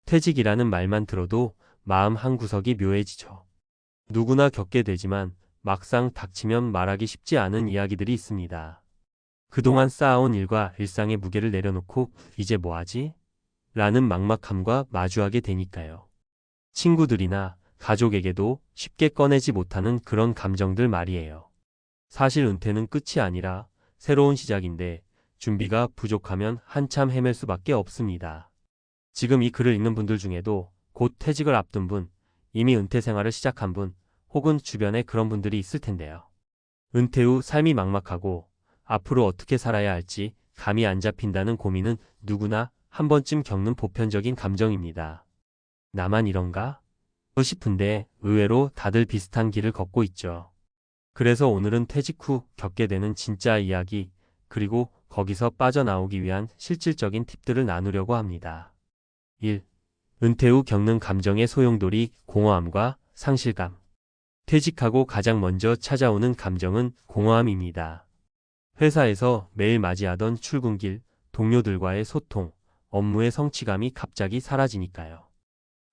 퇴직이라는 말만 들어도 마음 한구석이 묘해지죠. 누구나 겪게 되지만 막상 닥치면 말하기 쉽지 않은 이야기들이 있습니다. 그동안 쌓아온 일과 일상의 무게를 내려놓고 이제 뭐하지? 라는 막막함과 마주하게 되니까요. 친구들이나 가족에게도 쉽게 꺼내지 못하는 그런 감정들 말이에요. 사실 은퇴는 끝이 아니라 새로운 시작인데 준비가 부족하면 한참 헤맬 수밖에 없습니다. 지금 이 글을 읽는 분들 중에도 곧 퇴직을 앞둔 분, 이미 은퇴 생활을 시작한 분, 혹은 주변에 그런 분들이 있을 텐데요. 은퇴 후 삶이 막막하고 앞으로 어떻게 살아야 할지 감이 안 잡힌다는 고민은 누구나 한 번쯤 겪는 보편적인 감정입니다. 나만 이런가? 싶은데 의외로 다들 비슷한 길을 걷고 있죠. 그래서 오늘은 퇴직 후 겪게 되는 진짜 이야기, 그리고 거기서 빠져나오기 위한 실질적인 팁들을 나누려고 합니다. 1. 은퇴 후 겪는 감정의 소용돌이, 공허함과 상실감. 퇴직하고 가장 먼저 찾아오는 감정은 공허함입니다. 회사에서 매일 맞이하던 출근길, 동료들과의 소통, 업무의 성취감이 갑자기 사라지니까요.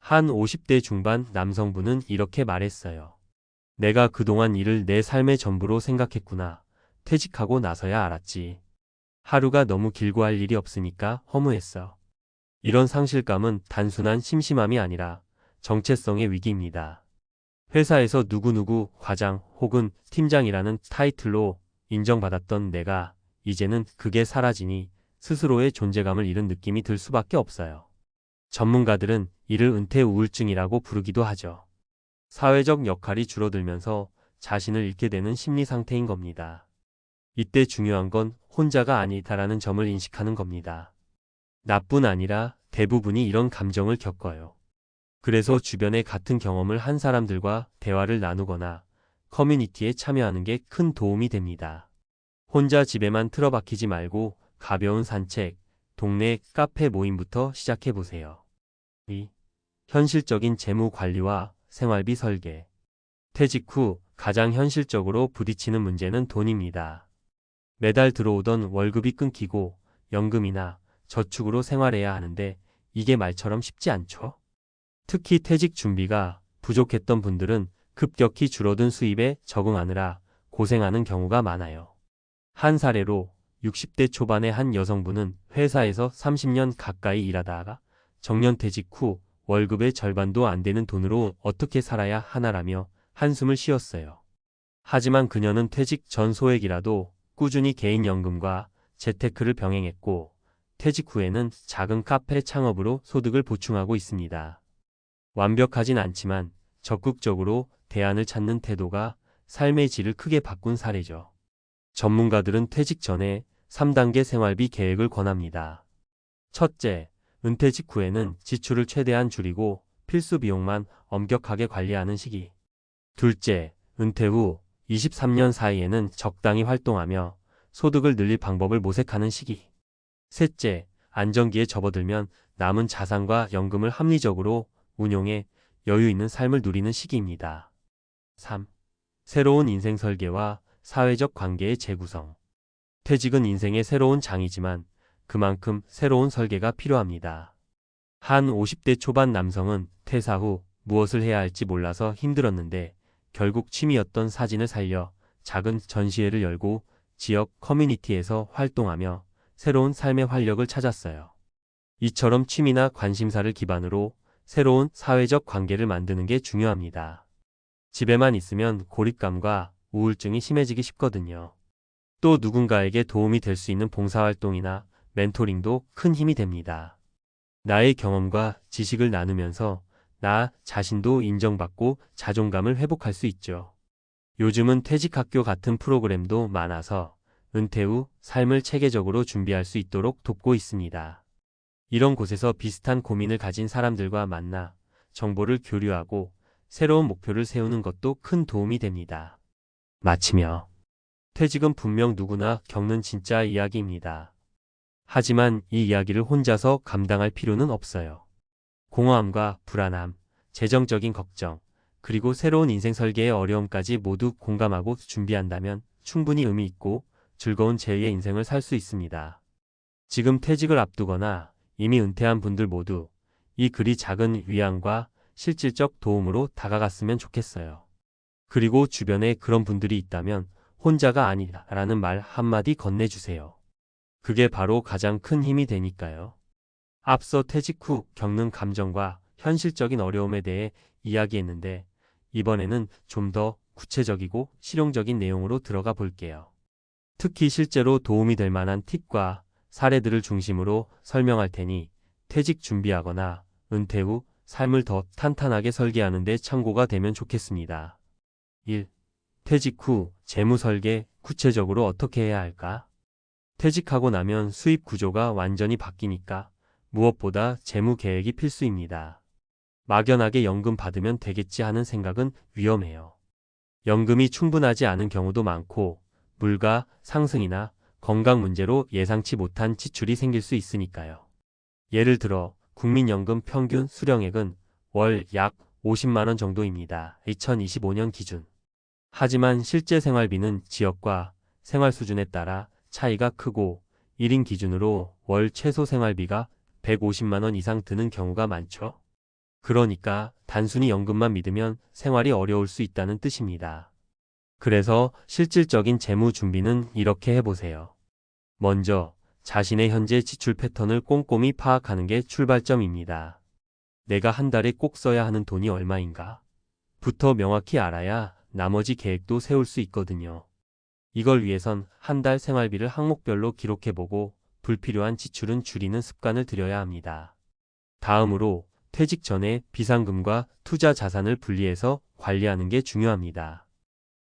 한 50대 중반 남성분은 이렇게 말했어요. 내가 그동안 일을 내 삶의 전부로 생각했구나. 퇴직하고 나서야 알았지. 하루가 너무 길고 할 일이 없으니까 허무했어. 이런 상실감은 단순한 심심함이 아니라 정체성의 위기입니다. 회사에서 누구누구 과장 혹은 팀장이라는 타이틀로 인정받았던 내가 이제는 그게 사라지니 스스로의 존재감을 잃은 느낌이 들 수밖에 없어요. 전문가들은 이를 은퇴 우울증이라고 부르기도 하죠. 사회적 역할이 줄어들면서 자신을 잃게 되는 심리 상태인 겁니다. 이때 중요한 건 혼자가 아니다라는 점을 인식하는 겁니다. 나뿐 아니라 대부분이 이런 감정을 겪어요. 그래서 주변에 같은 경험을 한 사람들과 대화를 나누거나 커뮤니티에 참여하는 게 큰 도움이 됩니다. 혼자 집에만 틀어박히지 말고 가벼운 산책, 동네 카페 모임부터 시작해보세요. 2. 현실적인 재무 관리와 생활비 설계. 퇴직 후 가장 현실적으로 부딪히는 문제는 돈입니다. 매달 들어오던 월급이 끊기고 연금이나 저축으로 생활해야 하는데 이게 말처럼 쉽지 않죠? 특히 퇴직 준비가 부족했던 분들은 급격히 줄어든 수입에 적응하느라 고생하는 경우가 많아요. 한 사례로 60대 초반의 한 여성분은 회사에서 30년 가까이 일하다가 정년퇴직 후 월급의 절반도 안 되는 돈으로 어떻게 살아야 하나라며 한숨을 쉬었어요. 하지만 그녀는 퇴직 전 소액이라도 꾸준히 개인연금과 재테크를 병행했고 퇴직 후에는 작은 카페 창업으로 소득을 보충하고 있습니다. 완벽하진 않지만 적극적으로 대안을 찾는 태도가 삶의 질을 크게 바꾼 사례죠. 전문가들은 퇴직 전에 3단계 생활비 계획을 권합니다. 첫째, 은퇴 직후에는 지출을 최대한 줄이고 필수 비용만 엄격하게 관리하는 시기. 둘째, 은퇴 후 23년 사이에는 적당히 활동하며 소득을 늘릴 방법을 모색하는 시기. 셋째, 안정기에 접어들면 남은 자산과 연금을 합리적으로 운용해 여유 있는 삶을 누리는 시기입니다. 3. 새로운 인생 설계와 사회적 관계의 재구성. 퇴직은 인생의 새로운 장이지만 그만큼 새로운 설계가 필요합니다. 한 50대 초반 남성은 퇴사 후 무엇을 해야 할지 몰라서 힘들었는데 결국 취미였던 사진을 살려 작은 전시회를 열고 지역 커뮤니티에서 활동하며 새로운 삶의 활력을 찾았어요. 이처럼 취미나 관심사를 기반으로 새로운 사회적 관계를 만드는 게 중요합니다. 집에만 있으면 고립감과 우울증이 심해지기 쉽거든요. 또 누군가에게 도움이 될 수 있는 봉사활동이나 멘토링도 큰 힘이 됩니다. 나의 경험과 지식을 나누면서 나 자신도 인정받고 자존감을 회복할 수 있죠. 요즘은 퇴직학교 같은 프로그램도 많아서 은퇴 후 삶을 체계적으로 준비할 수 있도록 돕고 있습니다. 이런 곳에서 비슷한 고민을 가진 사람들과 만나 정보를 교류하고 새로운 목표를 세우는 것도 큰 도움이 됩니다. 마치며 퇴직은 분명 누구나 겪는 진짜 이야기입니다. 하지만 이 이야기를 혼자서 감당할 필요는 없어요. 공허함과 불안함, 재정적인 걱정, 그리고 새로운 인생 설계의 어려움까지 모두 공감하고 준비한다면 충분히 의미 있고 즐거운 제2의 인생을 살 수 있습니다. 지금 퇴직을 앞두거나 이미 은퇴한 분들 모두 이 글이 작은 위안과 실질적 도움으로 다가갔으면 좋겠어요. 그리고 주변에 그런 분들이 있다면 혼자가 아니라는 말 한마디 건네주세요. 그게 바로 가장 큰 힘이 되니까요. 앞서 퇴직 후 겪는 감정과 현실적인 어려움에 대해 이야기했는데 이번에는 좀 더 구체적이고 실용적인 내용으로 들어가 볼게요. 특히 실제로 도움이 될 만한 팁과 사례들을 중심으로 설명할 테니 퇴직 준비하거나 은퇴 후 삶을 더 탄탄하게 설계하는 데 참고가 되면 좋겠습니다. 1. 퇴직 후 재무 설계 구체적으로 어떻게 해야 할까? 퇴직하고 나면 수입 구조가 완전히 바뀌니까 무엇보다 재무 계획이 필수입니다. 막연하게 연금 받으면 되겠지 하는 생각은 위험해요. 연금이 충분하지 않은 경우도 많고 물가 상승이나 건강 문제로 예상치 못한 지출이 생길 수 있으니까요. 예를 들어 국민연금 평균 수령액은 월 약 50만 원 정도입니다. 2025년 기준. 하지만 실제 생활비는 지역과 생활 수준에 따라 차이가 크고 1인 기준으로 월 최소 생활비가 150만 원 이상 드는 경우가 많죠. 그러니까 단순히 연금만 믿으면 생활이 어려울 수 있다는 뜻입니다. 그래서 실질적인 재무 준비는 이렇게 해보세요. 먼저 자신의 현재 지출 패턴을 꼼꼼히 파악하는 게 출발점입니다. 내가 한 달에 꼭 써야 하는 돈이 얼마인가? 부터 명확히 알아야 나머지 계획도 세울 수 있거든요. 이걸 위해선 한 달 생활비를 항목별로 기록해보고 불필요한 지출은 줄이는 습관을 들여야 합니다. 다음으로 퇴직 전에 비상금과 투자 자산을 분리해서 관리하는 게 중요합니다.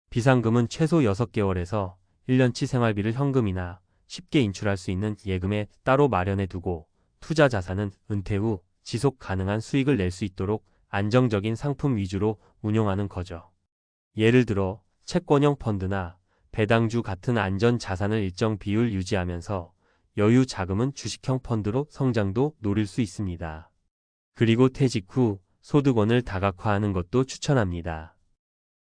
비상금은 최소 6개월에서 1년치 생활비를 현금이나 쉽게 인출할 수 있는 예금에 따로 마련해 두고 투자 자산은 은퇴 후 지속 가능한 수익을 낼 수 있도록 안정적인 상품 위주로 운용하는 거죠. 예를 들어 채권형 펀드나 배당주 같은 안전 자산을 일정 비율 유지하면서 여유 자금은 주식형 펀드로 성장도 노릴 수 있습니다. 그리고 퇴직 후 소득원을 다각화하는 것도 추천합니다.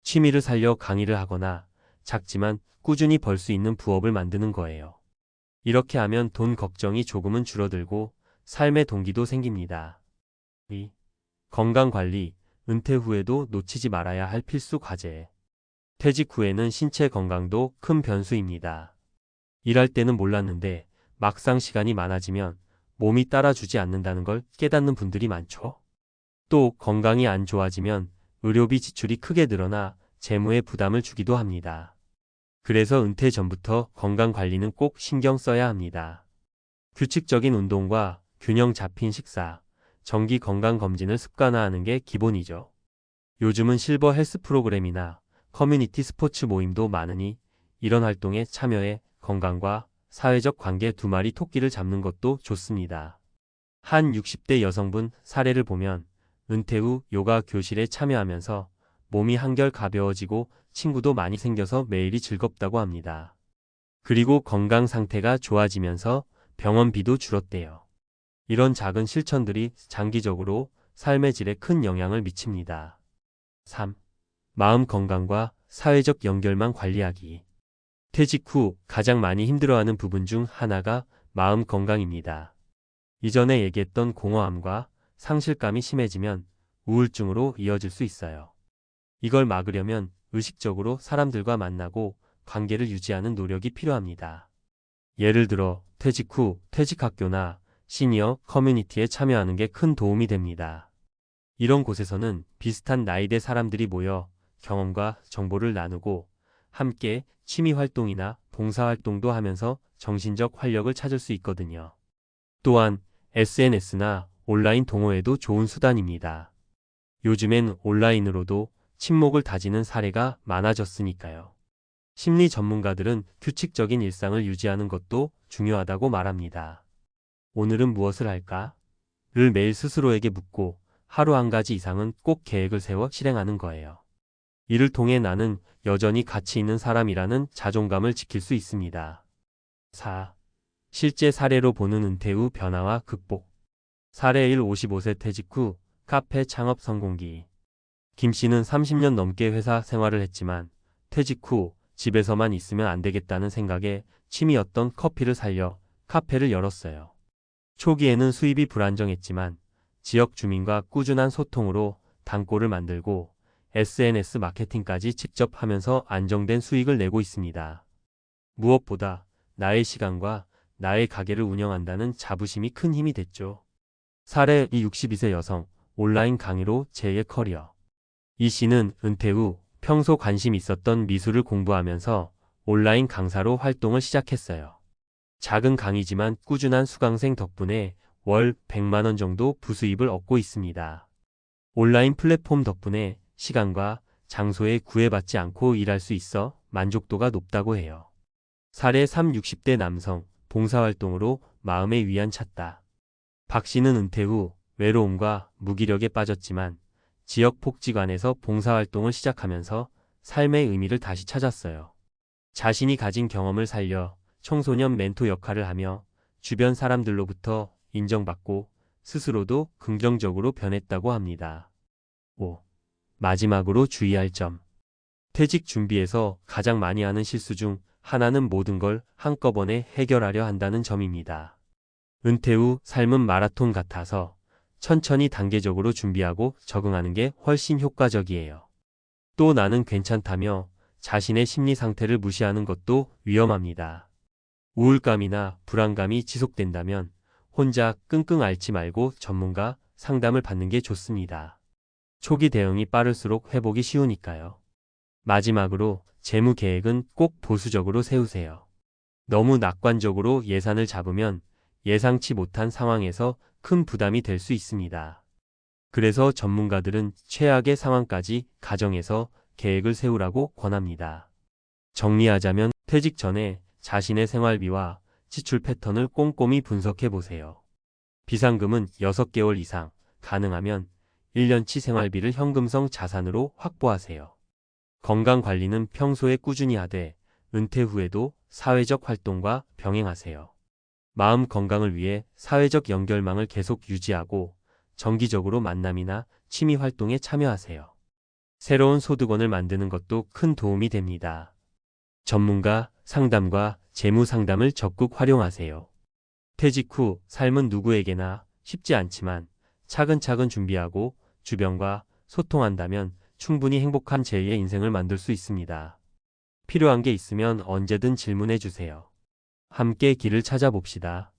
취미를 살려 강의를 하거나 작지만 꾸준히 벌 수 있는 부업을 만드는 거예요. 이렇게 하면 돈 걱정이 조금은 줄어들고 삶의 동기도 생깁니다. 2. 건강관리, 은퇴 후에도 놓치지 말아야 할 필수 과제. 퇴직 후에는 신체 건강도 큰 변수입니다. 일할 때는 몰랐는데 막상 시간이 많아지면 몸이 따라주지 않는다는 걸 깨닫는 분들이 많죠. 또 건강이 안 좋아지면 의료비 지출이 크게 늘어나 재무에 부담을 주기도 합니다. 그래서 은퇴 전부터 건강 관리는 꼭 신경 써야 합니다. 규칙적인 운동과 균형 잡힌 식사, 정기 건강 검진을 습관화하는 게 기본이죠. 요즘은 실버 헬스 프로그램이나 커뮤니티 스포츠 모임도 많으니 이런 활동에 참여해 건강과 사회적 관계 두 마리 토끼를 잡는 것도 좋습니다. 한 60대 여성분 사례를 보면 은퇴 후 요가 교실에 참여하면서 몸이 한결 가벼워지고 친구도 많이 생겨서 매일이 즐겁다고 합니다. 그리고 건강 상태가 좋아지면서 병원비도 줄었대요. 이런 작은 실천들이 장기적으로 삶의 질에 큰 영향을 미칩니다. 3. 마음 건강과 사회적 연결만 관리하기. 퇴직 후 가장 많이 힘들어하는 부분 중 하나가 마음 건강입니다. 이전에 얘기했던 공허함과 상실감이 심해지면 우울증으로 이어질 수 있어요. 이걸 막으려면 의식적으로 사람들과 만나고 관계를 유지하는 노력이 필요합니다. 예를 들어 퇴직 후 퇴직학교나 시니어 커뮤니티에 참여하는 게 큰 도움이 됩니다. 이런 곳에서는 비슷한 나이대 사람들이 모여 경험과 정보를 나누고 함께 취미 활동이나 봉사 활동도 하면서 정신적 활력을 찾을 수 있거든요. 또한 SNS나 온라인 동호회도 좋은 수단입니다. 요즘엔 온라인으로도 친목을 다지는 사례가 많아졌으니까요. 심리 전문가들은 규칙적인 일상을 유지하는 것도 중요하다고 말합니다. 오늘은 무엇을 할까? 를 매일 스스로에게 묻고 하루 한 가지 이상은 꼭 계획을 세워 실행하는 거예요. 이를 통해 나는 여전히 가치 있는 사람이라는 자존감을 지킬 수 있습니다. 4. 실제 사례로 보는 은퇴 후 변화와 극복. 사례 1. 55세 퇴직 후 카페 창업 성공기. 김 씨는 30년 넘게 회사 생활을 했지만 퇴직 후 집에서만 있으면 안 되겠다는 생각에 취미였던 커피를 살려 카페를 열었어요. 초기에는 수입이 불안정했지만 지역 주민과 꾸준한 소통으로 단골을 만들고 SNS 마케팅까지 직접 하면서 안정된 수익을 내고 있습니다. 무엇보다 나의 시간과 나의 가게를 운영한다는 자부심이 큰 힘이 됐죠. 사례 62세 여성, 온라인 강의로 제2의 커리어. 이 씨는 은퇴 후 평소 관심 있었던 미술을 공부하면서 온라인 강사로 활동을 시작했어요. 작은 강의지만 꾸준한 수강생 덕분에 월 100만 원 정도 부수입을 얻고 있습니다. 온라인 플랫폼 덕분에 시간과 장소에 구애받지 않고 일할 수 있어 만족도가 높다고 해요. 사례 60대 남성, 봉사활동으로 마음의 위안 찾다. 박 씨는 은퇴 후 외로움과 무기력에 빠졌지만 지역 복지관에서 봉사활동을 시작하면서 삶의 의미를 다시 찾았어요. 자신이 가진 경험을 살려 청소년 멘토 역할을 하며 주변 사람들로부터 인정받고 스스로도 긍정적으로 변했다고 합니다. 5. 마지막으로 주의할 점. 퇴직 준비에서 가장 많이 하는 실수 중 하나는 모든 걸 한꺼번에 해결하려 한다는 점입니다. 은퇴 후 삶은 마라톤 같아서 천천히 단계적으로 준비하고 적응하는 게 훨씬 효과적이에요. 또 나는 괜찮다며 자신의 심리 상태를 무시하는 것도 위험합니다. 우울감이나 불안감이 지속된다면 혼자 끙끙 앓지 말고 전문가 상담을 받는 게 좋습니다. 초기 대응이 빠를수록 회복이 쉬우니까요. 마지막으로 재무 계획은 꼭 보수적으로 세우세요. 너무 낙관적으로 예산을 잡으면 예상치 못한 상황에서 큰 부담이 될 수 있습니다. 그래서 전문가들은 최악의 상황까지 가정해서 계획을 세우라고 권합니다. 정리하자면 퇴직 전에 자신의 생활비와 지출 패턴을 꼼꼼히 분석해 보세요. 비상금은 6개월 이상, 가능하면 1년치 생활비를 현금성 자산으로 확보하세요. 건강관리는 평소에 꾸준히 하되 은퇴 후에도 사회적 활동과 병행하세요. 마음 건강을 위해 사회적 연결망을 계속 유지하고 정기적으로 만남이나 취미 활동에 참여하세요. 새로운 소득원을 만드는 것도 큰 도움이 됩니다. 전문가 상담과 재무 상담을 적극 활용하세요. 퇴직 후 삶은 누구에게나 쉽지 않지만 차근차근 준비하고 주변과 소통한다면 충분히 행복한 제2의 인생을 만들 수 있습니다. 필요한 게 있으면 언제든 질문해 주세요. 함께 길을 찾아봅시다.